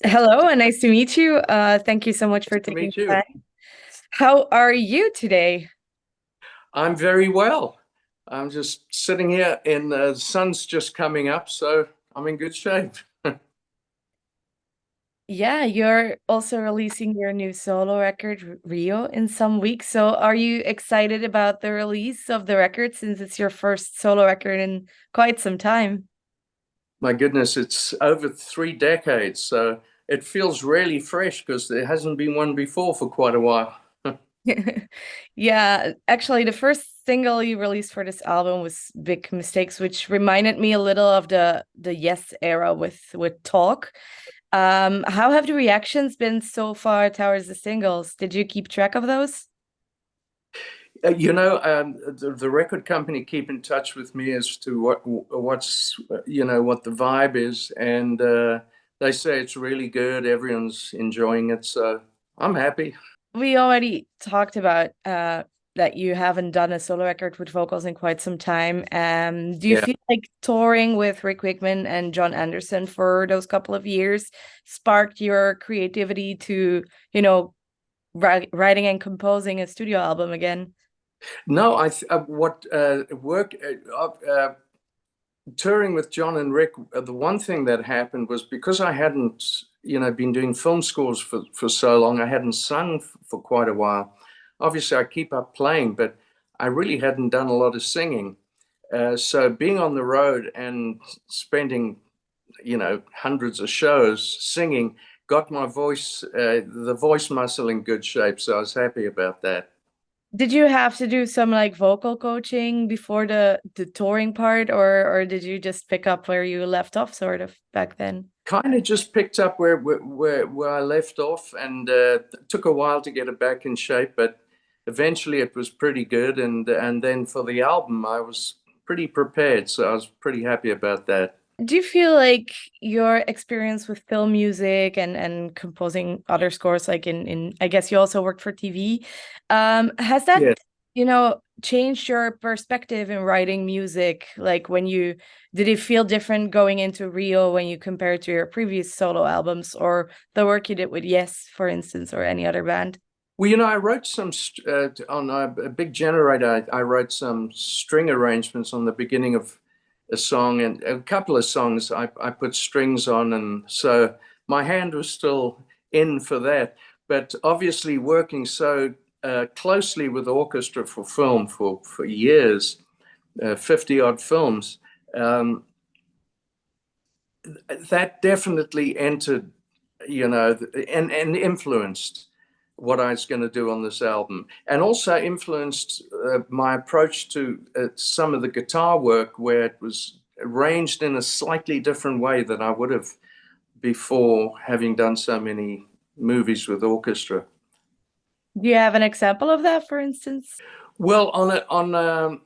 Hello, and nice to meet you. Thank you so much for To taking meet the you. time. How are you today? I'm very well. I'm just sitting here and the sun's just coming up, so I'm in good shape. Yeah, you're also releasing your new solo record, Rio, in some weeks. So, are you excited about the release of the record since it's your first solo record in quite some time? My goodness, it's over 3 decades, so it feels really fresh because there hasn't been one before for quite a while. Yeah, actually, the first single you released for this album was Big Mistakes, which reminded me a little of the Yes era with Talk. How have the reactions been so far towards the singles? Did you keep track of those? The record company keep in touch with me as to what the vibe is, and they say it's really good. Everyone's enjoying it, so I'm happy. We already talked about that you haven't done a solo record with vocals in quite some time. Do you Yeah. feel like touring with Rick Wakeman and John Anderson for those couple of years sparked your creativity to, writing and composing a studio album again? No, I th what work touring with John and Rick. The one thing that happened was because I hadn't, been doing film scores for so long. I hadn't sung for quite a while. Obviously, I keep up playing, but I really hadn't done a lot of singing. So being on the road and spending, hundreds of shows singing got my voice, the voice muscle in good shape. So I was happy about that. Did you have to do some like vocal coaching before the touring part, or did you just pick up where you left off sort of back then? Kind of just picked up where I left off, and took a while to get it back in shape, but eventually it was pretty good. And then for the album, I was pretty prepared, so I was pretty happy about that. Do you feel like your experience with film music and composing other scores, like in I guess you also worked for TV, has that, Yeah. changed your perspective in writing music? Like did it feel different going into Rio when you compare it to your previous solo albums or the work you did with Yes, for instance, or any other band? Well, I wrote on a big generator. I wrote some string arrangements on the beginning of a song, and a couple of songs I put strings on, and so my hand was still in for that. But obviously, working so closely with orchestra for film for years, 50 odd films, um, that definitely entered, and influenced what I was going to do on this album, and also influenced my approach to some of the guitar work, where it was arranged in a slightly different way than I would have before, having done so many movies with orchestra. Do you have an example of that, for instance? Well, on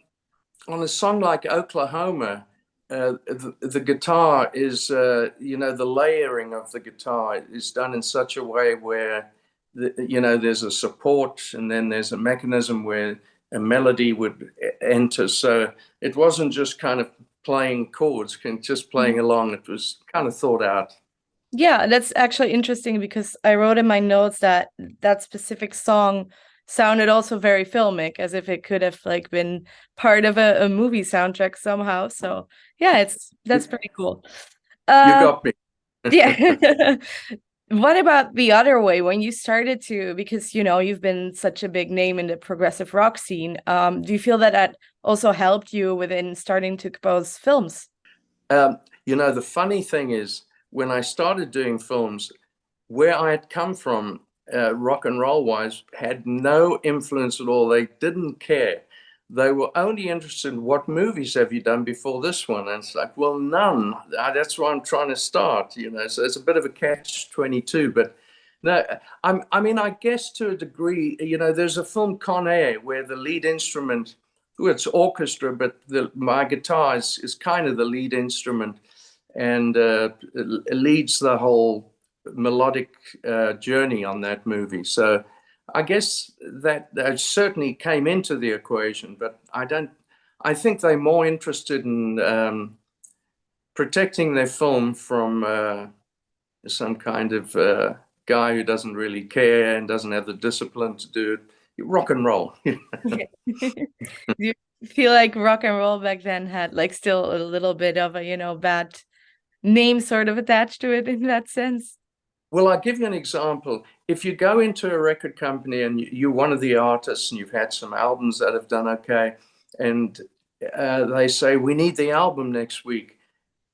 a song like Oklahoma, the guitar is, the layering of the guitar is done in such a way where, there's a support and then there's a mechanism where a melody would enter. So it wasn't just kind of playing chords, just playing along. It was kind of thought out. Yeah, that's actually interesting because I wrote in my notes that that specific song sounded also very filmic, as if it could have like been part of a movie soundtrack somehow. So yeah, it's that's You, pretty cool. you Um, got me. yeah. What about the other way when you started to, because you've been such a big name in the progressive rock scene, do you feel that that also helped you within starting to compose films? The funny thing is, when I started doing films, where I had come from, rock and roll wise, had no influence at all. They didn't care. They were only interested in what movies have you done before this one. And it's like, well, none. That's why I'm trying to start. So it's a bit of a catch 22. But no, I mean, I guess to a degree, there's a film Con Air where the lead instrument, well, it's orchestra, but my guitar is kind of the lead instrument, and leads the whole melodic journey on that movie. So I guess that certainly came into the equation, but I don't. I think they're more interested in protecting their film from some kind of guy who doesn't really care and doesn't have the discipline to do it. Rock and roll. Do you feel like rock and roll back then had like still a little bit of a, bad name sort of attached to it in that sense? Well, I'll give you an example. If you go into a record company and you're one of the artists and you've had some albums that have done okay, and they say, we need the album next week.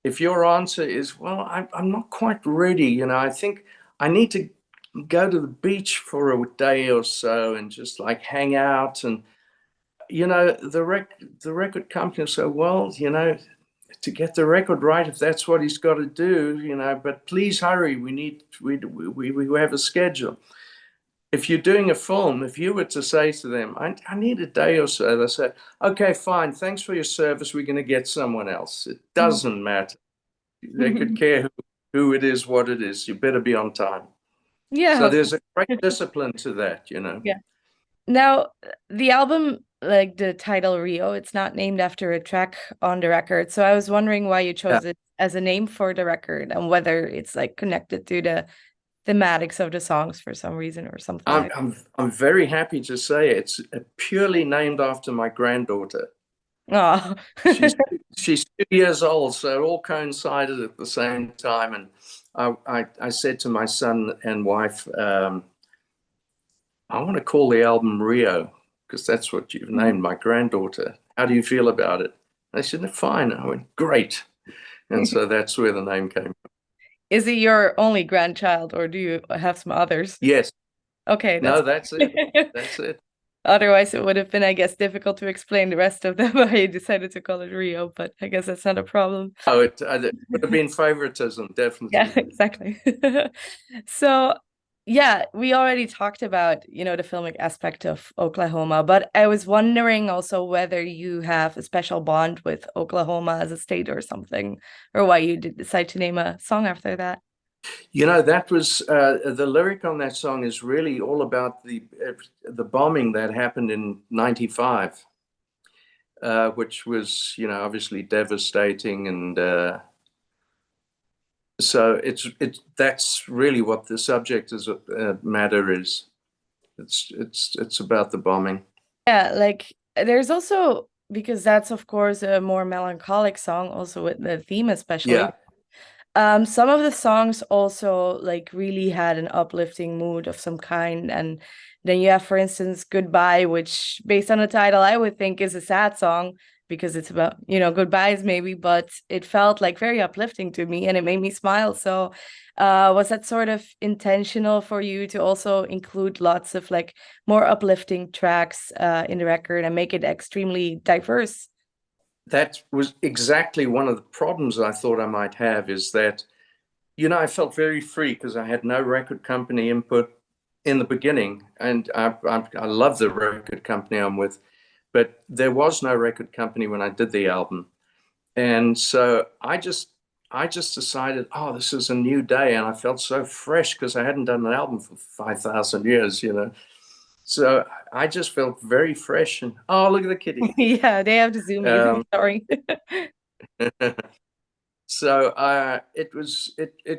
If your answer is, well, I'm not quite ready, I think I need to go to the beach for a day or so and just like hang out. And, the record company will say, well, to get the record right, if that's what he's got to do, but please hurry. We have a schedule. If you're doing a film, if you were to say to them, I need a day or so, they say, okay, fine, thanks for your service. We're going to get someone else. It doesn't matter. They could care who it is, what it is. You better be on time. So Yeah. there's a great discipline to that, Yeah. Now, the album, like the title Rio, it's not named after a track on the record. So I was wondering why you Yeah. chose it as a name for the record and whether it's like connected to the thematics of the songs for some reason or something like I'm very happy to say it's purely named after my granddaughter. that. She's she's 2 years old, so it all coincided at the same time. And I said to my son and wife, I want to call the album Rio because that's what you've named my granddaughter. How do you feel about it? They said, fine. I went, great. And so that's where the name came from. Is it your only grandchild or do you have some others? Yes. Okay, No, that's that's it. That's it. Otherwise it would have been, I guess, difficult to explain the rest of them why you decided to call it Rio, but I guess that's not a problem. Oh, it would have been favoritism, Yeah, definitely. exactly. So, yeah, we already talked about, the filmic aspect of Oklahoma, but I was wondering also whether you have a special bond with Oklahoma as a state or something, or why you did decide to name a song after that. That was the lyric on that song is really all about the bombing that happened in '95, which was obviously devastating, and so that's really what the subject is matter is. It's about the bombing. Yeah, like there's also, because that's of course a more melancholic song, also with the theme especially. Yeah, Some of the songs also like really had an uplifting mood of some kind. And then you have, for instance, Goodbye, which based on the title, I would think is a sad song because it's about, goodbyes maybe, but it felt like very uplifting to me and it made me smile. So, was that sort of intentional for you to also include lots of like more uplifting tracks in the record and make it extremely diverse? that was exactly one of the problems I thought I might have is that I felt very free because I had no record company input in the beginning, and I love the record company I'm with, but there was no record company when I did the album, and so I just decided, oh, this is a new day, and I felt so fresh because I hadn't done an album for 5,000 years. So I just felt very fresh, and oh, look at the kitty. Yeah, they have the zoomies. I'm Um, sorry. So it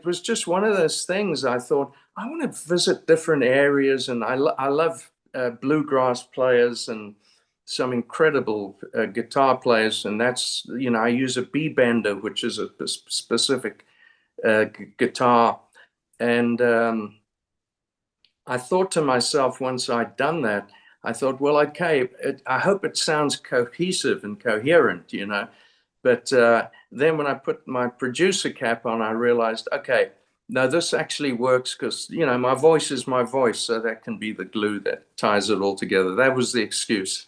was just one of those things. I thought I want to visit different areas, and I love bluegrass players and some incredible guitar players, and that's I use a B bender, which is a specific guitar, and I thought to myself once I'd done that, I thought, well, okay, I hope it sounds cohesive and coherent. But then when I put my producer cap on, I realized, okay, no, this actually works because, my voice is my voice. So that can be the glue that ties it all together. That was the excuse.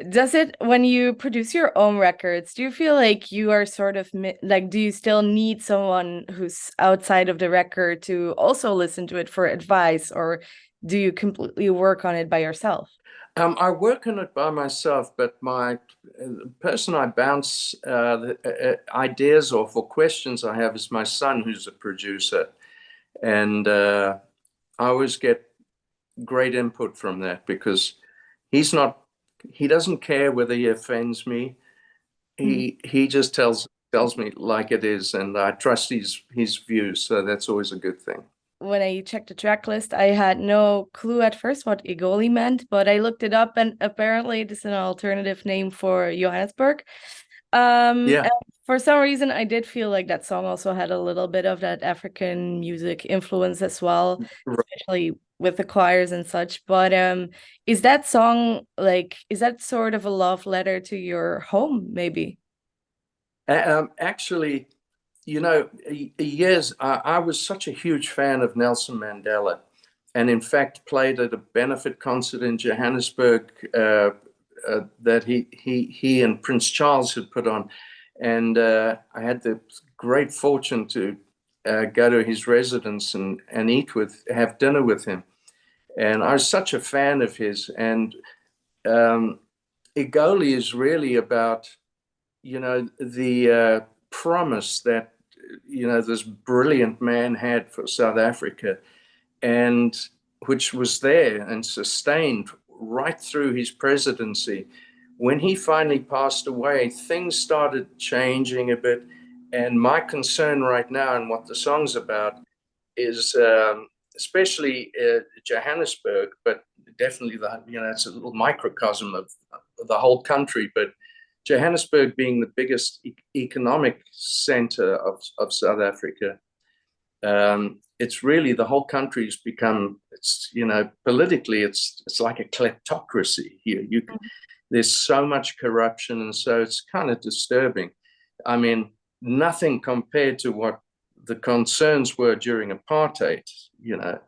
Does it, when you produce your own records, do you feel like you are sort of like, do you still need someone who's outside of the record to also listen to it for advice, or do you completely work on it by yourself? I work on it by myself, but the person I bounce ideas off or questions I have is my son, who's a producer. And I always get great input from that because he's not he doesn't care whether he offends me. Mm. He just tells tells me like it is, and I trust his views. So that's always a good thing. When I checked the track list, I had no clue at first what Egoli meant, but I looked it up, and apparently it is an alternative name for Johannesburg. Yeah. And for some reason, I did feel like that song also had a little bit of that African music influence as well, especially with the choirs and such. But is that song like, is that sort of a love letter to your home, maybe? Actually, years I was such a huge fan of Nelson Mandela, and in fact played at a benefit concert in Johannesburg that he and Prince Charles had put on, and I had the great fortune to go to his residence and have dinner with him, and I was such a fan of his. And um, Egoli is really about the promise that this brilliant man had for South Africa, and which was there and sustained right through his presidency. When he finally passed away, things started changing a bit. And my concern right now, and what the song's about, is especially Johannesburg, but definitely it's a little microcosm of the whole country. But Johannesburg being the biggest economic center of South Africa, it's really the whole country's become, politically it's like a kleptocracy here. There's so much corruption, and so it's kind of disturbing. I mean, nothing compared to what the concerns were during apartheid.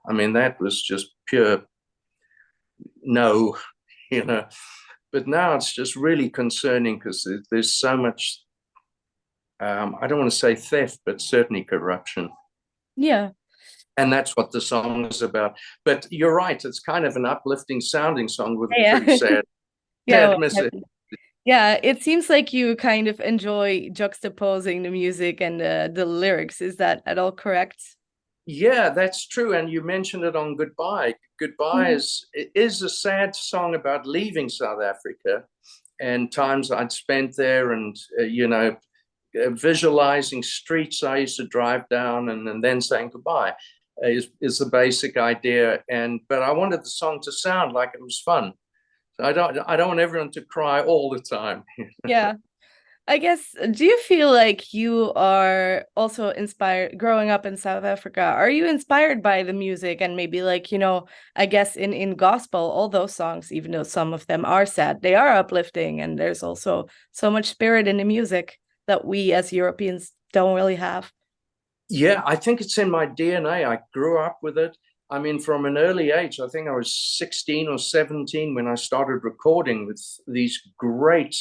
I mean, that was just pure no, you know. But now it's just really concerning because there's so much, I don't want to say theft, but certainly corruption. Yeah. And that's what the song is about. But you're right, it's kind of an uplifting sounding song with a Yeah. pretty sad, Yeah. sad message. Yeah, it seems like you kind of enjoy juxtaposing the music and the lyrics. Is that at all correct? Yeah, that's true. And you mentioned it on Goodbye. Goodbye Mhm. is a sad song about leaving South Africa and times I'd spent there, and visualizing streets I used to drive down, and then saying goodbye is the basic idea. But I wanted the song to sound like it was fun. So I don't want everyone to cry all the time. Yeah. I guess, do you feel like you are also inspired growing up in South Africa? Are you inspired by the music and maybe like, I guess in gospel, all those songs, even though some of them are sad, they are uplifting, and there's also so much spirit in the music that we as Europeans don't really have. Yeah, I think it's in my DNA. I grew up with it. I mean, from an early age, I think I was 16 or 17 when I started recording with these great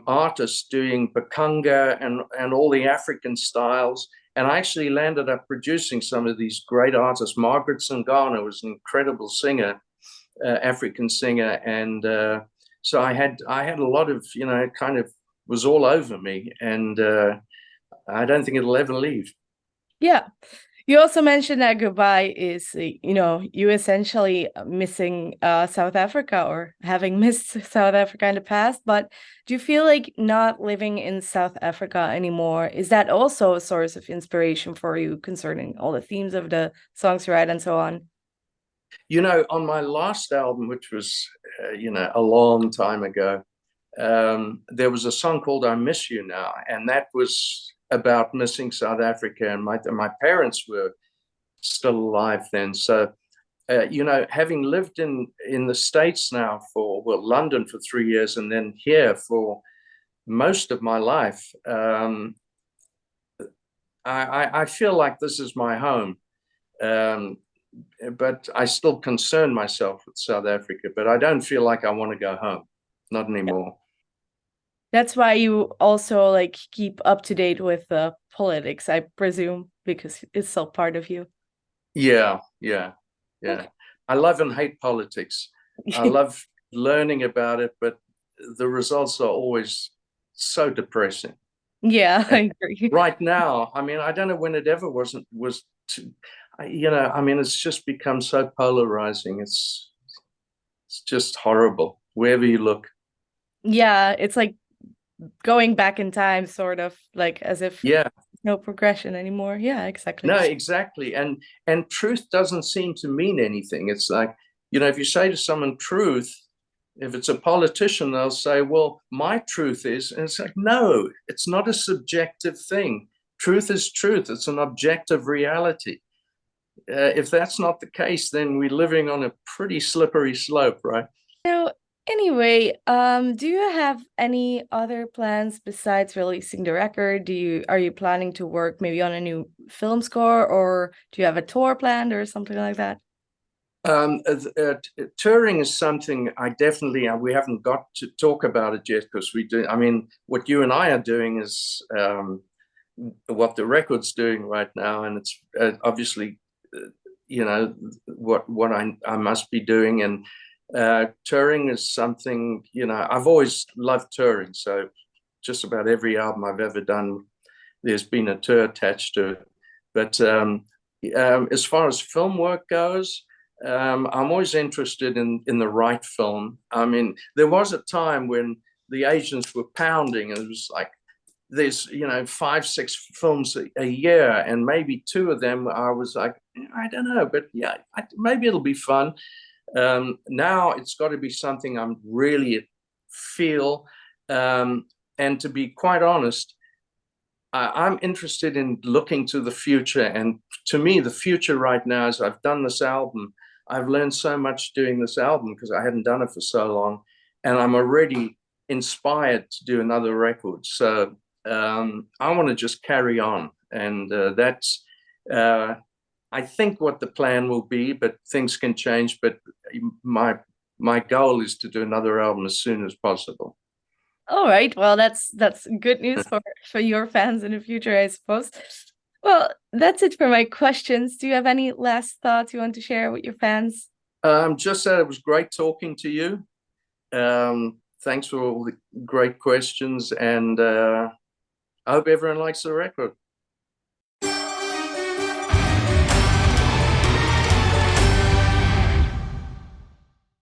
artists doing bakanga and all the African styles. And I actually landed up producing some of these great artists. Margaret Sangana was an incredible singer, African singer, and so I had a lot of it kind of was all over me, and I don't think it'll ever leave. Yeah. You also mentioned that Goodbye is, you essentially missing South Africa or having missed South Africa in the past. But do you feel like not living in South Africa anymore, is that also a source of inspiration for you concerning all the themes of the songs you write and so on? On my last album, which was, a long time ago, there was a song called I Miss You Now, and that was about missing South Africa. And my parents were still alive then. So, having lived in the States now London for 3 years and then here for most of my life, I feel like this is my home. Um, but I still concern myself with South Africa, but I don't feel like I want to go home. Not anymore. That's why you also like keep up to date with politics, I presume, because it's still part of you. Yeah, yeah, yeah. Okay. I love and hate politics. I love learning about it, but the results are always so depressing. Yeah, And I agree. right now, I mean, I don't know when it ever was to, I mean, it's just become so polarizing. It's just horrible wherever you look. Yeah, it's like going back in time, sort of like as if Yeah. no progression anymore. Yeah, exactly. No, exactly. And truth doesn't seem to mean anything. It's like, if you say to someone truth, if it's a politician, they'll say, well, my truth is, and it's like, no, it's not a subjective thing. Truth is truth. It's an objective reality. If that's not the case, then we're living on a pretty slippery slope, right? Now, anyway, do you have any other plans besides releasing the record? Are you planning to work maybe on a new film score, or do you have a tour planned or something like that? Touring is something we haven't got to talk about it yet, because we do. I mean, what you and I are doing is what the record's doing right now, and it's obviously, what I must be doing. And touring is something, I've always loved touring. So just about every album I've ever done, there's been a tour attached to it. But as far as film work goes, I'm always interested in the right film. I mean, there was a time when the agents were pounding, and it was like, there's 5-6 films a year, and maybe 2 of them I was like, I don't know, but yeah, maybe it'll be fun. Now it's got to be something I'm really feel, and to be quite honest, I'm interested in looking to the future. And to me, the future right now is, I've done this album. I've learned so much doing this album because I hadn't done it for so long, and I'm already inspired to do another record. So I want to just carry on, and that's I think what the plan will be, but things can change. But my goal is to do another album as soon as possible. All right. Well, that's good news for your fans in the future, I suppose. Well, that's it for my questions. Do you have any last thoughts you want to share with your fans? Just that it was great talking to you. Thanks for all the great questions, and I hope everyone likes the record.